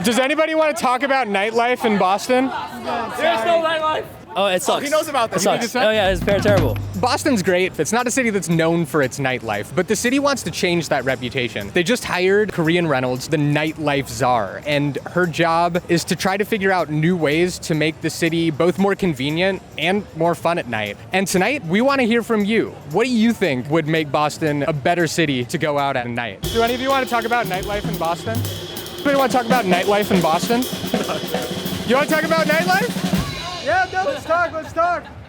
Does anybody want to talk about nightlife in Boston? There's no nightlife. Oh, it sucks. He knows about this. It sucks. Oh yeah, it's very terrible. Boston's great. It's not a city that's known for its nightlife, but the city wants to change that reputation. They just hired Korean Reynolds, the nightlife czar, and her job is to try to figure out new ways to make the city both more convenient and more fun at night. And tonight, we want to hear from you. What do you think would make Boston a better city to go out at night? Do any of you want to talk about nightlife in Boston? Anybody want to talk about nightlife in Boston? You want to talk about nightlife? Yeah, no, let's talk.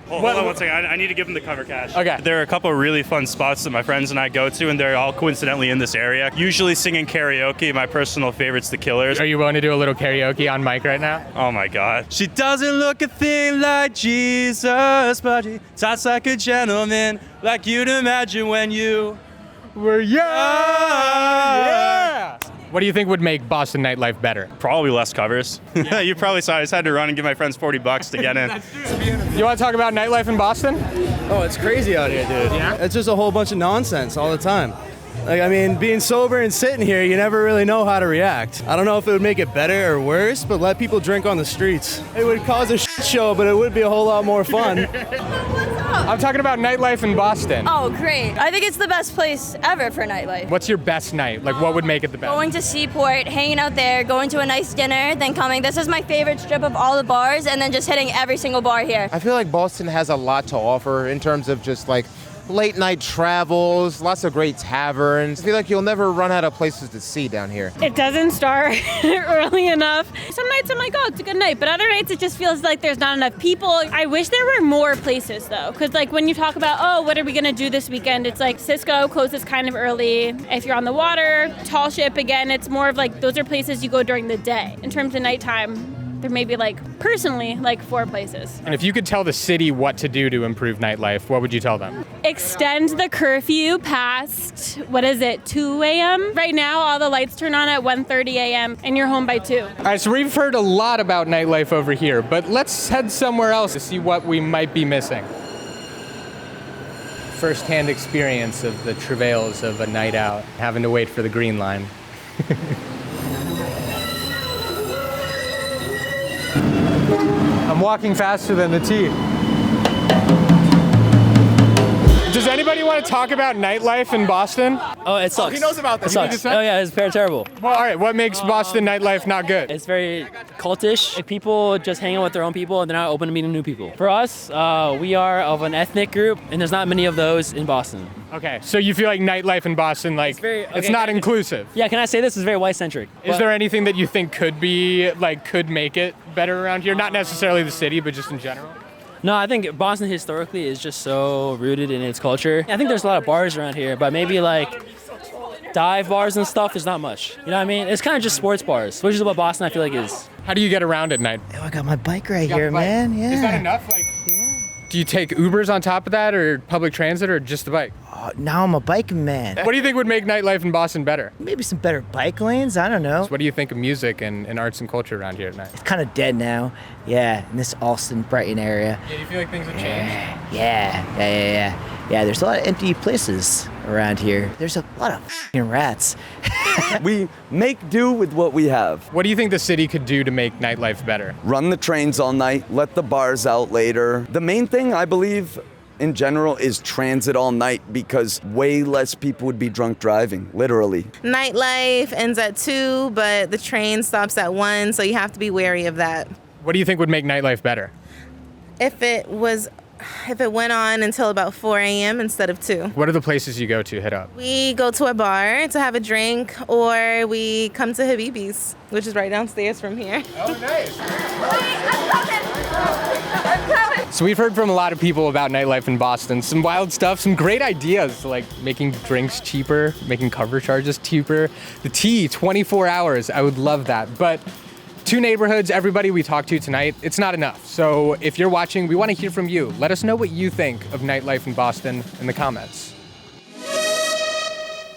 Hold on one second. I need to give them the cover cash. Okay. There are a couple of really fun spots that my friends and I go to, and they're all coincidentally in this area. Usually singing karaoke. My personal favorite's The Killers. Are you willing to do a little karaoke on mic right now? Oh my God. She doesn't look a thing like Jesus, but she talks like a gentleman, like you'd imagine when you were young. Yeah. What do you think would make Boston nightlife better? Probably less covers. Yeah. You probably saw I just had to run and give my friends $40 to get in. You want to talk about nightlife in Boston? Oh, it's crazy out here, dude. Yeah? It's just a whole bunch of nonsense all the time. Like, I mean, being sober and sitting here, you never really know how to react. I don't know if it would make it better or worse, but let people drink on the streets. It would cause a shit show, but it would be a whole lot more fun. I'm talking about nightlife in Boston. Oh, great. I think it's the best place ever for nightlife. What's your best night? Like, what would make it the best? Going to Seaport, hanging out there, going to a nice dinner, then coming. This is my favorite strip of all the bars, and then just hitting every single bar here. I feel like Boston has a lot to offer in terms of just like late night travels, lots of great taverns. I feel like you'll never run out of places to see down here. It doesn't start early enough. Some nights I'm like, oh, it's a good night, but other nights it just feels like there's not enough people. I wish there were more places though, because like when you talk about, oh, what are we gonna do this weekend? It's like Cisco closes kind of early. If you're on the water, Tall Ship, again, it's more of like, those are places you go during the day. In terms of nighttime, there may be personally 4 places. And if you could tell the city what to do to improve nightlife, what would you tell them? Extend the curfew past, 2 a.m.? Right now, all the lights turn on at 1:30 a.m. and you're home by 2. All right, so we've heard a lot about nightlife over here, but let's head somewhere else to see what we might be missing. First-hand experience of the travails of a night out, having to wait for the green line. I'm walking faster than the T. Does anybody want to talk about nightlife in Boston? Oh, it sucks. He knows about this. It sucks. Oh yeah, it's very terrible. Well, all right, what makes Boston nightlife not good? It's very cultish. Like, people just hang out with their own people and they're not open to meeting new people. For us, we are of an ethnic group and there's not many of those in Boston. Okay, so you feel like nightlife in Boston, it's not inclusive. Yeah, can I say this is very white-centric? Is there anything that you think could make it better around here? Not necessarily the city, but just in general? No, I think Boston historically is just so rooted in its culture. I think there's a lot of bars around here, but maybe dive bars and stuff, there's not much. You know what I mean? It's kind of just sports bars, which is what Boston I feel like is. How do you get around at night? Oh, I got my bike right here, man. Yeah. Is that enough? Do you take Ubers on top of that, or public transit, or just the bike? Oh, now I'm a biking man. What do you think would make nightlife in Boston better? Maybe some better bike lanes, I don't know. So what do you think of music and arts and culture around here at night? It's kind of dead now. Yeah, in this Austin, Brighton area. Yeah, you feel like things have changed? Yeah, there's a lot of empty places around here. There's a lot of f***ing rats. We make do with what we have. What do you think the city could do to make nightlife better? Run the trains all night, let the bars out later. The main thing, I believe, in general, is transit all night because way less people would be drunk driving, literally. Nightlife ends at 2, but the train stops at 1, so you have to be wary of that. What do you think would make nightlife better? If it went on until about 4 a.m. instead of 2. What are the places you go to hit up? We go to a bar to have a drink, or we come to Habibi's, which is right downstairs from here. Oh, nice. So we've heard from a lot of people about nightlife in Boston. Some wild stuff, some great ideas, like making drinks cheaper, making cover charges cheaper. The T, 24 hours, I would love that. But 2 neighborhoods, everybody we talked to tonight, it's not enough. So if you're watching, we want to hear from you. Let us know what you think of nightlife in Boston in the comments.